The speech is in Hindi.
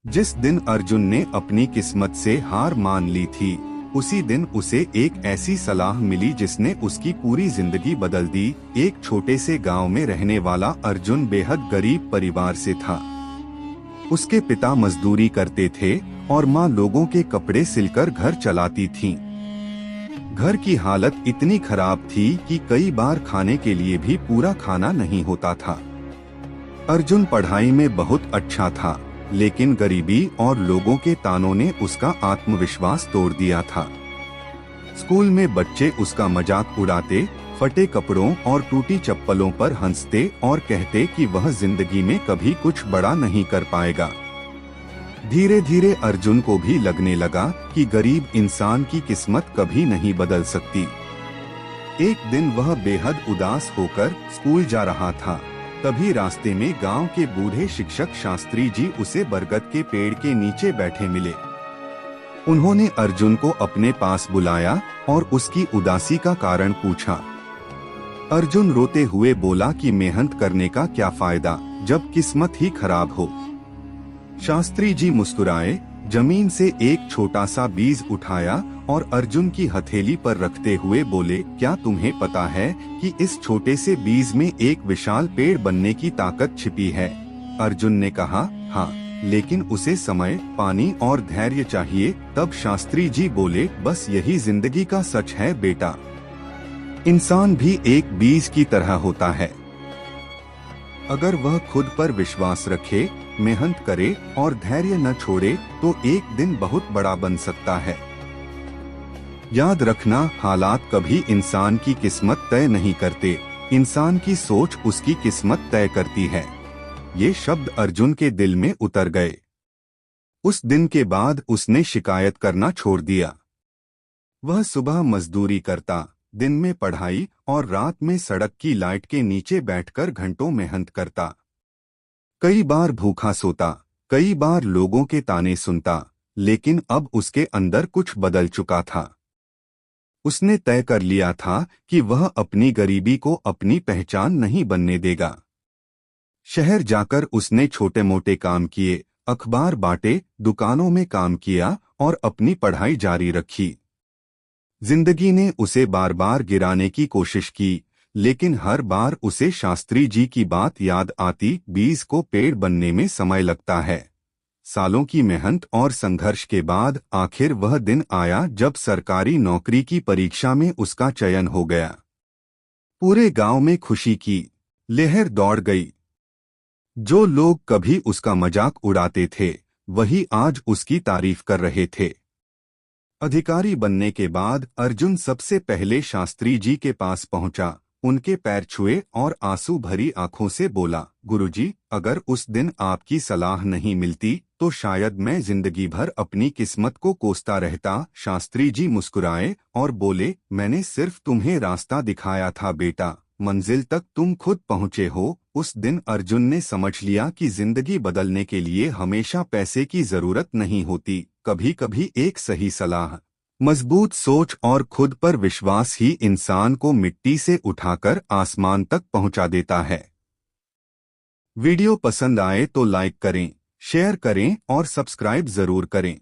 जिस दिन अर्जुन ने अपनी किस्मत से हार मान ली थी, उसी दिन उसे एक ऐसी सलाह मिली जिसने उसकी पूरी जिंदगी बदल दी। एक छोटे से गांव में रहने वाला अर्जुन बेहद गरीब परिवार से था। उसके पिता मजदूरी करते थे और माँ लोगों के कपड़े सिलकर घर चलाती थीं। घर की हालत इतनी खराब थी कि कई बार खाने के लिए भी पूरा खाना नहीं होता था। अर्जुन पढ़ाई में बहुत अच्छा था, लेकिन गरीबी और लोगों के तानों ने उसका आत्मविश्वास तोड़ दिया था। स्कूल में बच्चे उसका मजाक उड़ाते, फटे कपड़ों और टूटी चप्पलों पर हंसते और कहते कि वह जिंदगी में कभी कुछ बड़ा नहीं कर पाएगा। धीरे धीरे अर्जुन को भी लगने लगा कि गरीब इंसान की किस्मत कभी नहीं बदल सकती। एक दिन वह बेहद उदास होकर स्कूल जा रहा था। तभी रास्ते में गांव के बूढ़े शिक्षक शास्त्री जी उसे बरगद के पेड़ के नीचे बैठे मिले। उन्होंने अर्जुन को अपने पास बुलाया और उसकी उदासी का कारण पूछा। अर्जुन रोते हुए बोला कि मेहनत करने का क्या फायदा जब किस्मत ही खराब हो। शास्त्री जी मुस्कुराए, जमीन से एक छोटा सा बीज उठाया और अर्जुन की हथेली पर रखते हुए बोले, क्या तुम्हें पता है कि इस छोटे से बीज में एक विशाल पेड़ बनने की ताकत छिपी है? अर्जुन ने कहा, हाँ, लेकिन उसे समय, पानी और धैर्य चाहिए। तब शास्त्री जी बोले, बस यही जिंदगी का सच है बेटा। इंसान भी एक बीज की तरह होता है। अगर वह खुद पर विश्वास रखे, मेहनत करे और धैर्य न छोड़े तो एक दिन बहुत बड़ा बन सकता है। याद रखना, हालात कभी इंसान की किस्मत तय नहीं करते, इंसान की सोच उसकी किस्मत तय करती है। ये शब्द अर्जुन के दिल में उतर गए। उस दिन के बाद उसने शिकायत करना छोड़ दिया। वह सुबह मजदूरी करता, दिन में पढ़ाई और रात में सड़क की लाइट के नीचे बैठकर घंटों मेहनत करता। कई बार भूखा सोता, कई बार लोगों के ताने सुनता, लेकिन अब उसके अंदर कुछ बदल चुका था। उसने तय कर लिया था कि वह अपनी गरीबी को अपनी पहचान नहीं बनने देगा। शहर जाकर उसने छोटे मोटे काम किए, अखबार बांटे, दुकानों में काम किया और अपनी पढ़ाई जारी रखी। जिंदगी ने उसे बार बार गिराने की कोशिश की, लेकिन हर बार उसे शास्त्री जी की बात याद आती, बीज को पेड़ बनने में समय लगता है। सालों की मेहनत और संघर्ष के बाद आखिर वह दिन आया जब सरकारी नौकरी की परीक्षा में उसका चयन हो गया। पूरे गांव में खुशी की लहर दौड़ गई। जो लोग कभी उसका मजाक उड़ाते थे, वही आज उसकी तारीफ कर रहे थे। अधिकारी बनने के बाद अर्जुन सबसे पहले शास्त्री जी के पास पहुंचा, उनके पैर छुए और आंसू भरी आंखों से बोला, गुरुजी, अगर उस दिन आपकी सलाह नहीं मिलती तो शायद मैं जिंदगी भर अपनी किस्मत को कोसता रहता। शास्त्री जी मुस्कुराए और बोले, मैंने सिर्फ तुम्हें रास्ता दिखाया था बेटा, मंजिल तक तुम खुद पहुँचे हो। उस दिन अर्जुन ने समझ लिया कि जिंदगी बदलने के लिए हमेशा पैसे की जरूरत नहीं होती, कभी कभी एक सही सलाह, मजबूत सोच और खुद पर विश्वास ही इंसान को मिट्टी से उठाकर आसमान तक पहुंचा देता है। वीडियो पसंद आए तो लाइक करें, शेयर करें और सब्सक्राइब जरूर करें।